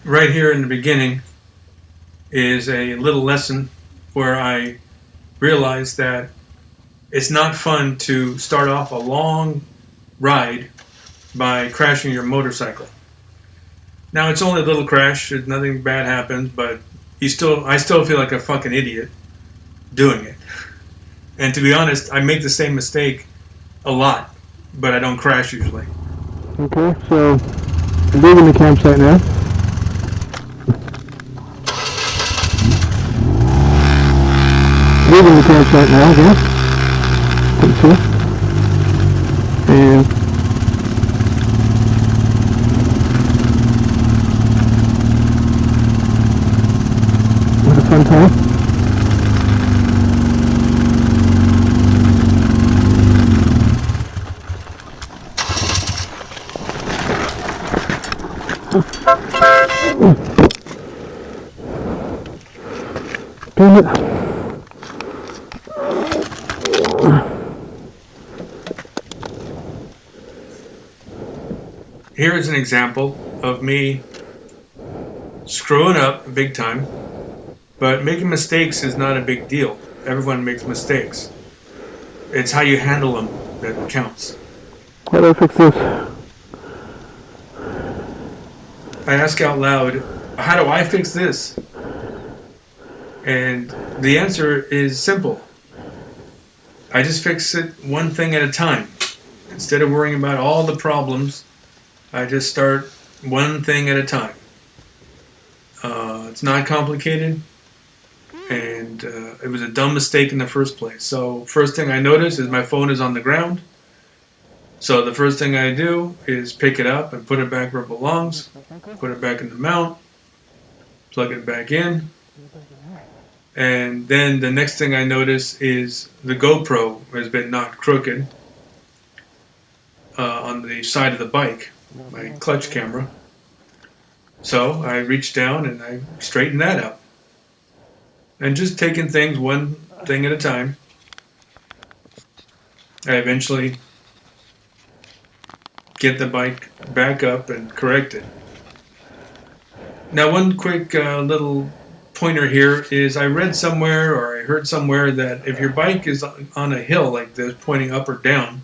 right here in the beginning is a little lesson where I realized that it's not fun to start off a long ride by crashing your motorcycle. Now it's only a little crash, nothing bad happens, but I still feel like a fucking idiot doing it. And to be honest, I make the same mistake a lot, but I don't crash usually. Okay, so I'm leaving the campsite now. Leaving the campsite now again. Take two. And what a fun time. Damn it. Here is an example of me screwing up big time, but making mistakes is not a big deal. Everyone makes mistakes. It's how you handle them that counts. How do I fix this? I ask out loud, how do I fix this? And the answer is simple. I just fix it one thing at a time. Instead of worrying about all the problems, I just start one thing at a time. It's not complicated, and it was a dumb mistake in the first place. So first thing I notice is my phone is on the ground. So the first thing I do is pick it up and put it back where it belongs, put it back in the mount, plug it back in, and then the next thing I notice is the GoPro has been knocked crooked on the side of the bike, my clutch camera. So I reach down and I straighten that up. And just taking things one thing at a time, I eventually get the bike back up and correct it. Now one quick little pointer here is I read somewhere or I heard somewhere that if your bike is on a hill like this pointing up or down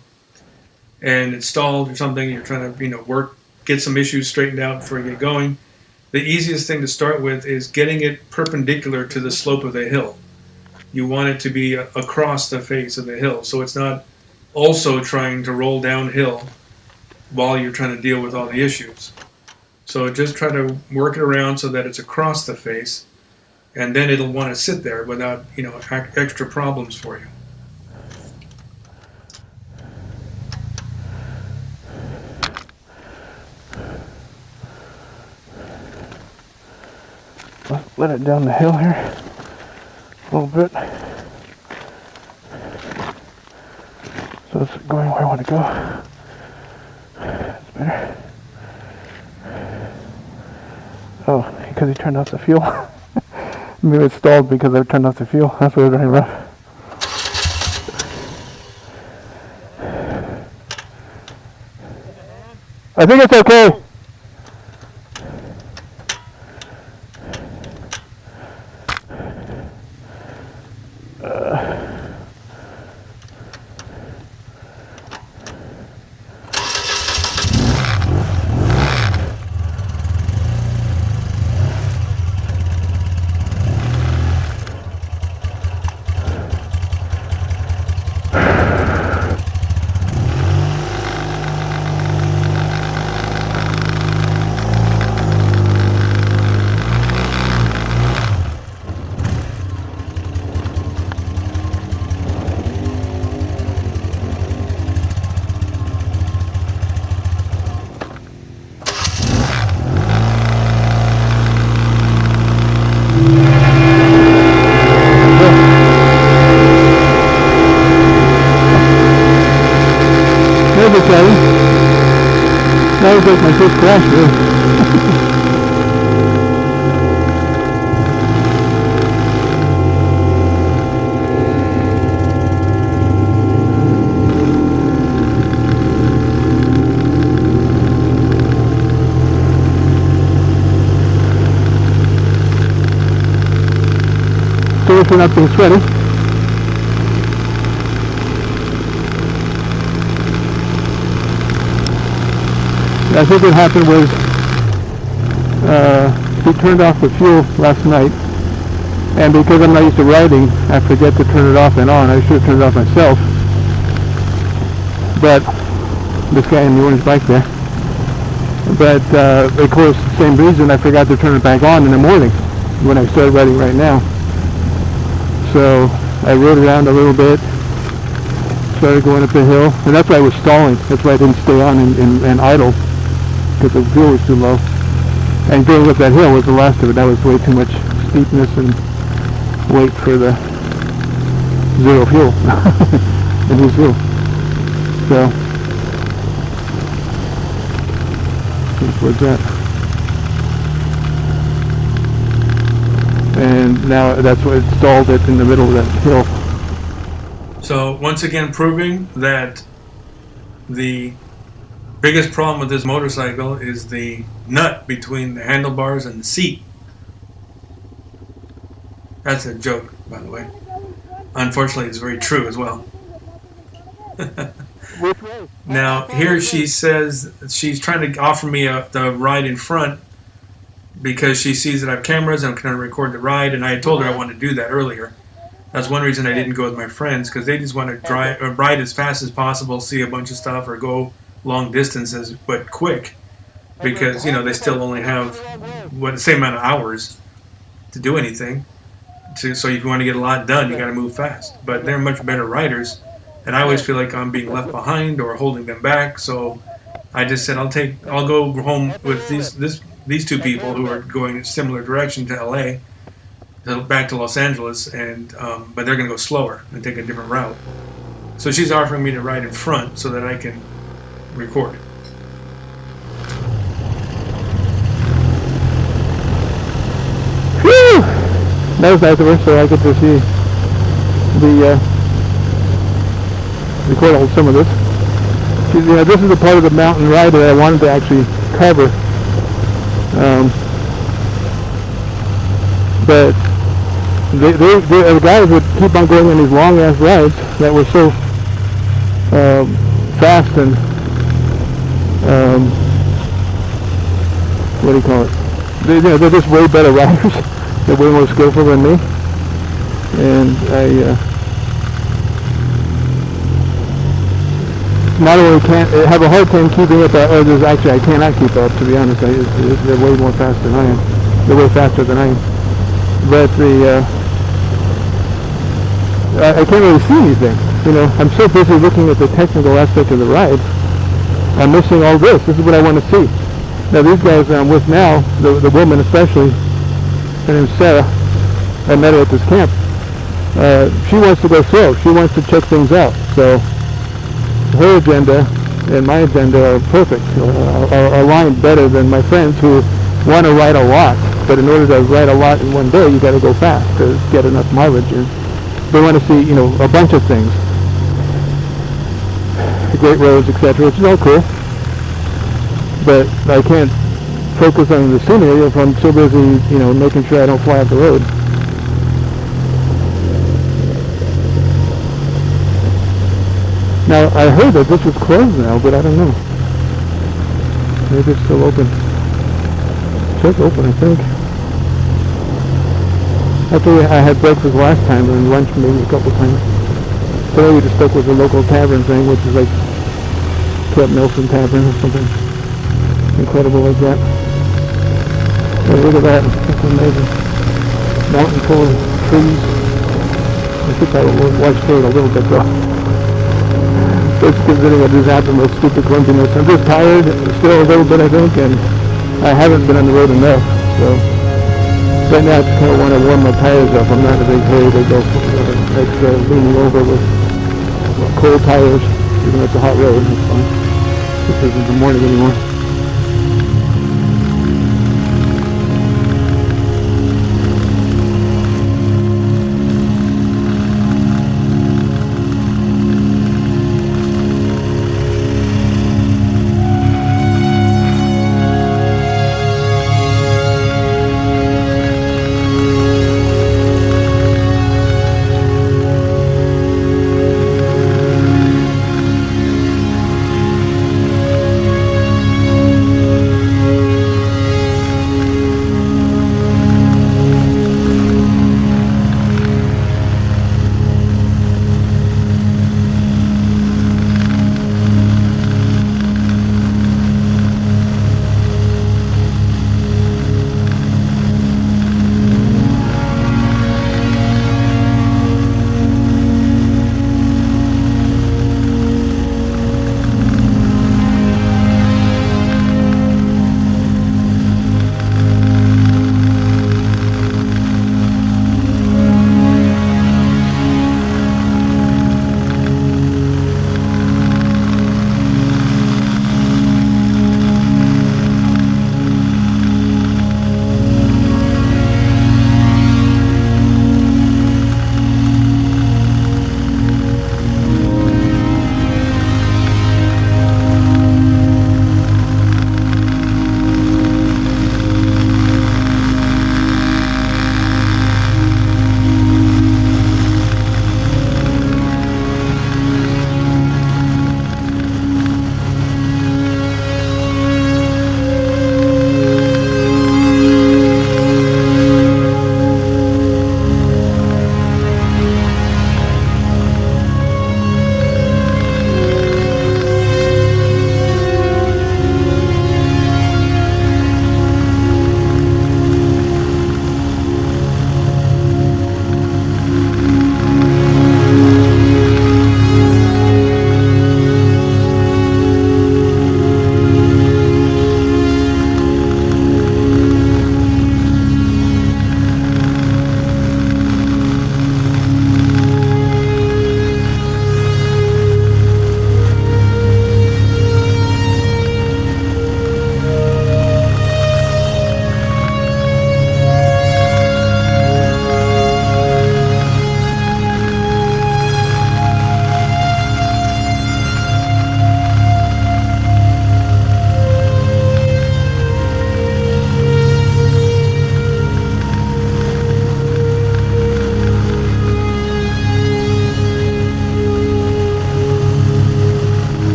and it's stalled or something, you're trying to get some issues straightened out before you get going, the easiest thing to start with is getting it perpendicular to the slope of the hill. You want it to be across the face of the hill so it's not also trying to roll downhill while you're trying to deal with all the issues. So just try to work it around so that it's across the face, and then it'll want to sit there without, extra problems for you. Let's let it down the hill here a little bit. So it's going where I want to go. That's better. Oh, because he turned off the fuel. Maybe it stalled because I turned off the fuel. That's why it's running rough. I think it's okay. That was like my first crash, really. course, we're not being sweaty. I think what happened was he turned off the fuel last night, and because I'm not used to riding, I forget to turn it off and on. I should have turned it off myself. But this guy in the orange bike there. But of course, same reason I forgot to turn it back on in the morning when I started riding right now. So I rode around a little bit, started going up the hill, and that's why I was stalling. That's why I didn't stay on and idle, because the fuel was too low. And going up that hill was the last of it. That was way too much steepness and wait for the zero fuel. And who's fuel? So where's that? And now that's what it stalled it in the middle of that hill. So once again proving that the biggest problem with this motorcycle is the nut between the handlebars and the seat. That's a joke, by the way. Unfortunately, it's very true as well. Which way? Now, here she says she's trying to offer me the ride in front because she sees that I have cameras and I'm going to record the ride, and I told her I wanted to do that earlier. That's one reason I didn't go with my friends, because they just want to ride as fast as possible, see a bunch of stuff, or go long distances, but quick, because, you know, they still only have the same amount of hours to do anything. So if you want to get a lot done, you got to move fast. But they're much better riders, and I always feel like I'm being left behind or holding them back. So I just said I'll go home with these two people who are going a similar direction to LA, back to Los Angeles, and but they're going to go slower and take a different route. So she's offering me to ride in front so that I can record. Whew! That was nice of her, so I get to see the record some of this. You know, this is a part of the mountain ride that I wanted to actually cover, but the guys would keep on going on these long ass rides that were so fast and what do you call it? They're just way better riders. They're way more skillful than me, and I not only can't have a hard time keeping up. Actually, I cannot keep up. To be honest, they're way more fast than I am. They're way faster than I am. But I can't really see anything. You know, I'm so busy looking at the technical aspect of the ride, I'm missing all this. This is what I want to see. Now these guys I'm with now, the woman especially, her name's Sarah, I met her at this camp. She wants to go slow. She wants to check things out. So her agenda and my agenda are perfect, are aligned better than my friends who want to ride a lot. But in order to ride a lot in one day, you got to go fast to get enough mileage. And they want to see, you know, a bunch of things, great roads, etc., which is all cool. But I can't focus on the scenery if I'm so busy, you know, making sure I don't fly off the road. Now I heard that this was closed now, but I don't know. Maybe it's still open. It's open, I think. Actually, I had breakfast last time and lunch maybe a couple times. Today we just stuck with the local tavern thing, which is like Camp Nelson Tavern or something incredible like that. Oh, look at that. That's amazing. Mountain full of trees. I think I will watch through it a little bit though. Just considering what just happened with stupid clumsiness. I'm just tired still a little bit, I think, and I haven't been on the road enough, so right now I just kind of want to warm my tires up. I'm not in a big hurry to go extra leaning over with cold tires, even though it's a hot road. It's fine. This isn't the morning anymore.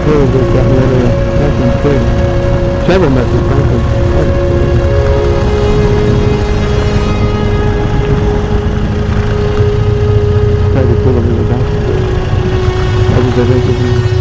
really just gotten rid of nothing big. Several methods, frankly. Tried to pull them in the back. I was at it.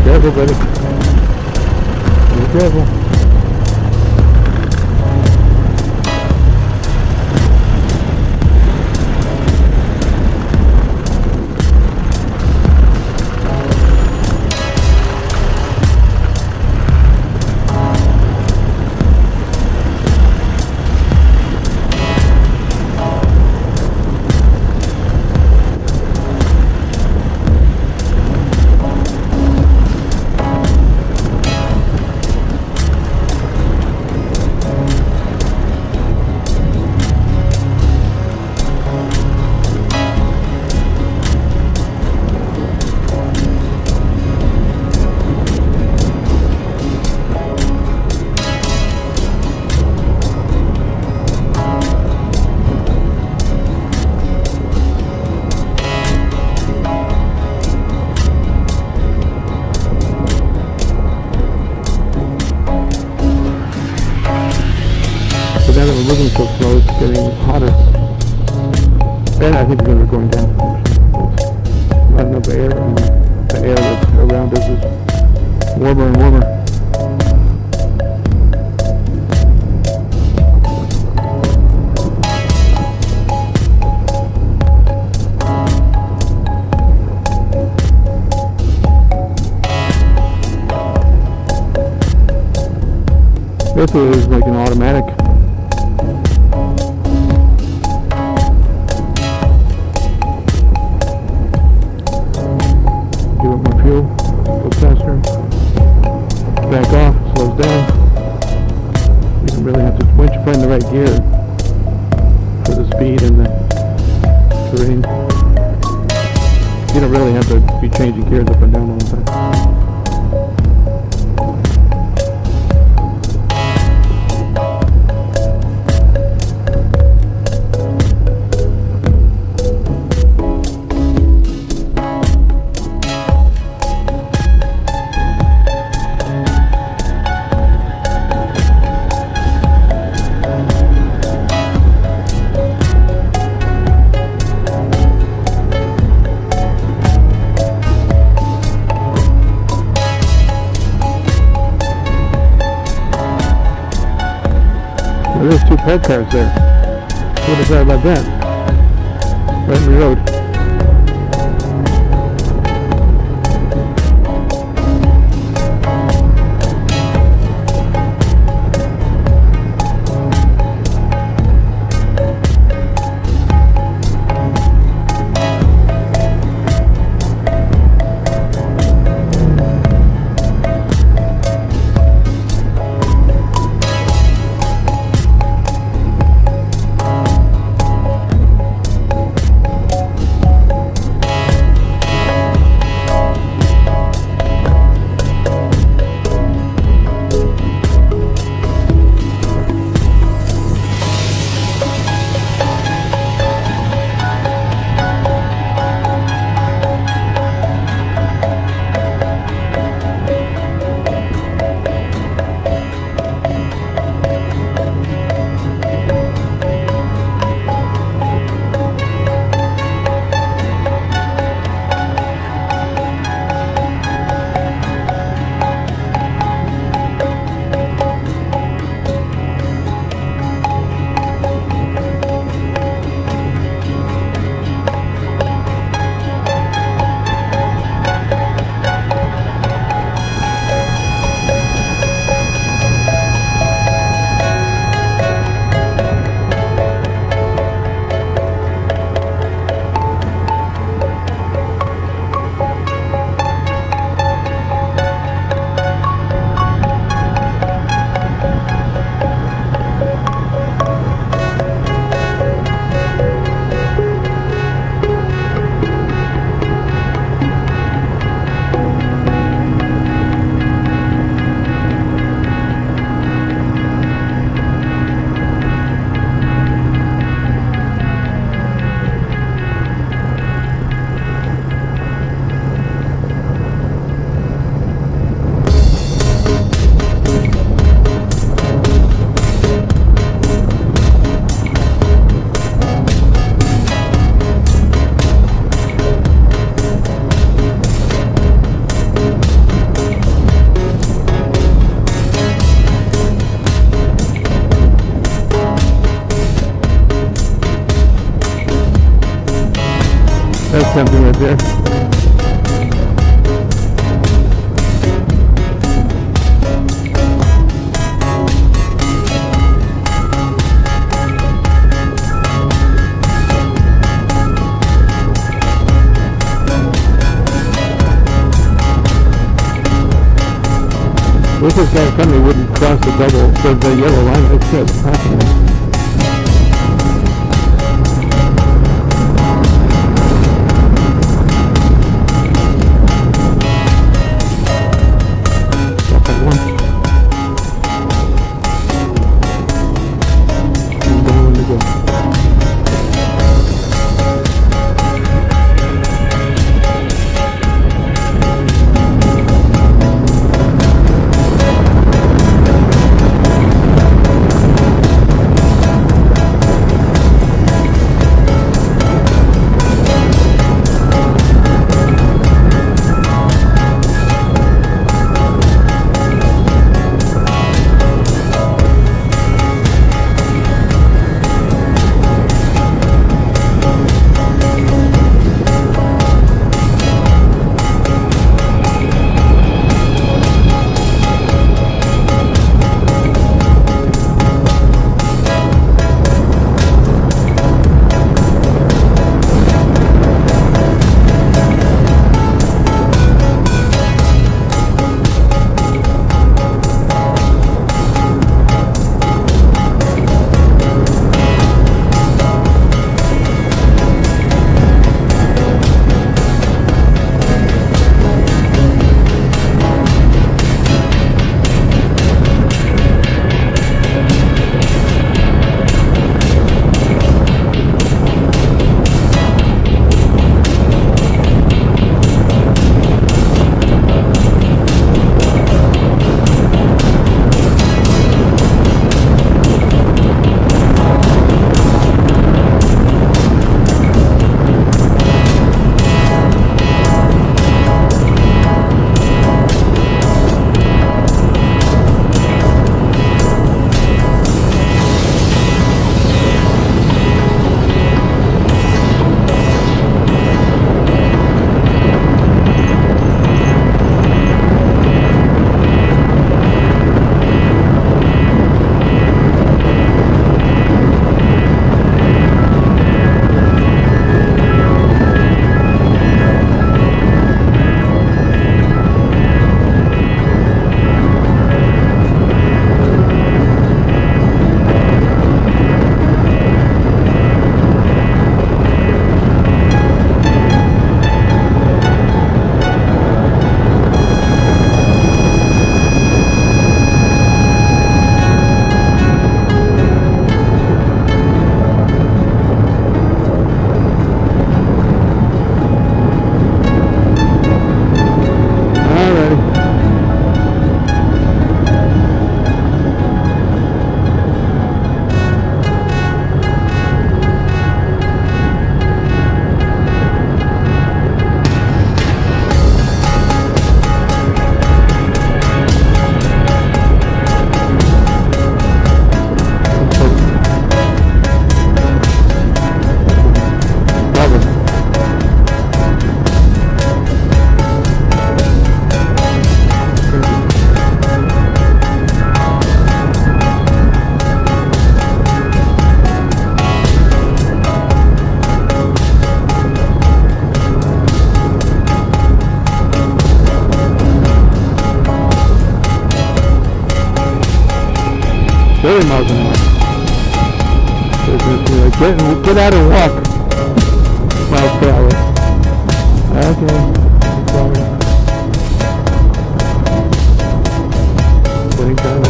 Careful, buddy. Be careful. Now that we're moving so slow, it's getting hotter. And I think we're going down. Not enough air, and the air that's around us is warmer and warmer. This is like an automatic. find the right gear for the speed and the terrain. You don't really have to be changing gears up and down all the time. There's two parked cars there. What is that about that? Right in the road. That's something right there. Wish this guy in front of me wouldn't cross the yellow line like shit. Happening. million miles an hour. So it's just like, get out and walk miles per hour. Okay, sorry. Putting time on it.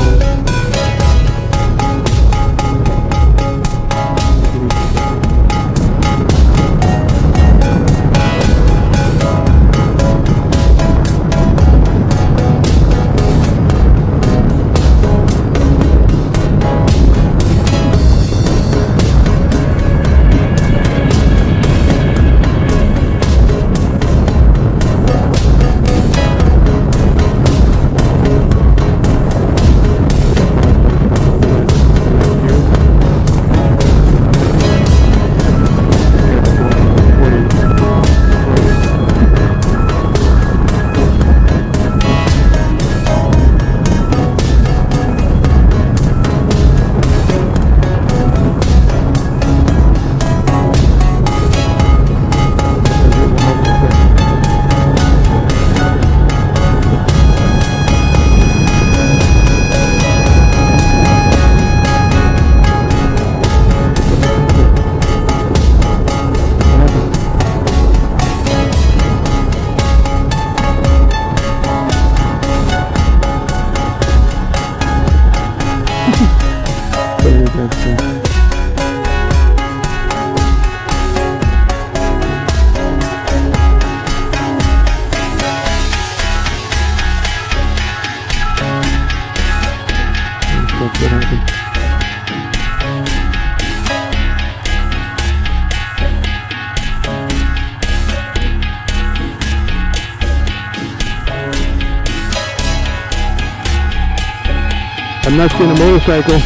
I'm not seeing a motorcycle.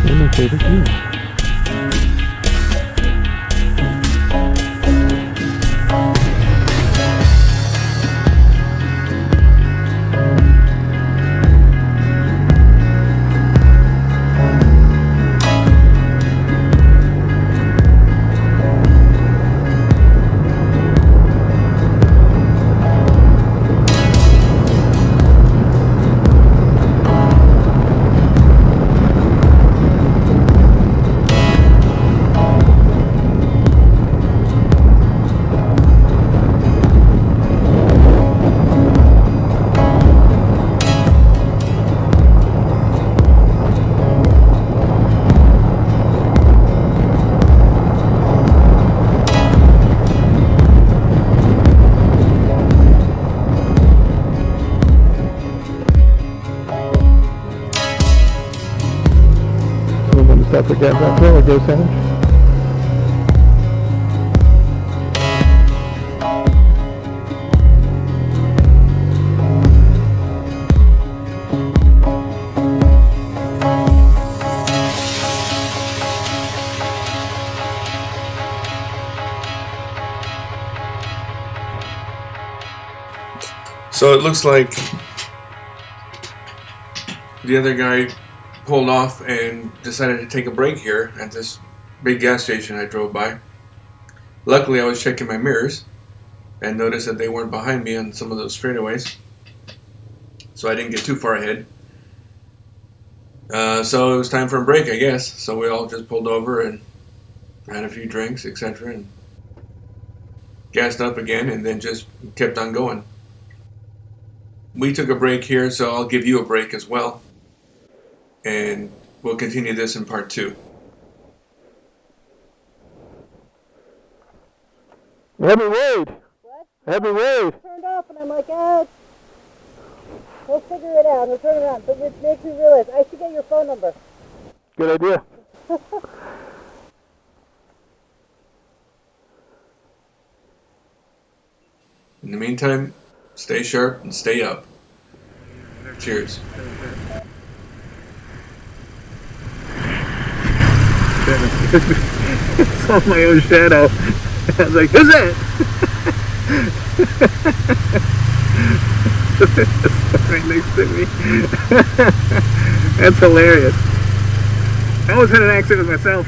I'm okay with you. Stop for gas out there or go sandwich? So it looks like the other guy pulled off and decided to take a break here at this big gas station I drove by. Luckily, I was checking my mirrors and noticed that they weren't behind me on some of those straightaways, so I didn't get too far ahead. So it was time for a break, I guess. So we all just pulled over and had a few drinks, etc., and gassed up again, and then just kept on going. We took a break here, so I'll give you a break as well. And we'll continue this in part 2. Heavy weight. What? Heavy weight. Turned off, and I'm like, we'll figure it out. We'll turn around. But it makes me realize I should get your phone number. Good idea. In the meantime, stay sharp and stay up. Cheers. I saw my own shadow. I was like, who's that? Right next to me. That's hilarious. I almost had an accident with myself.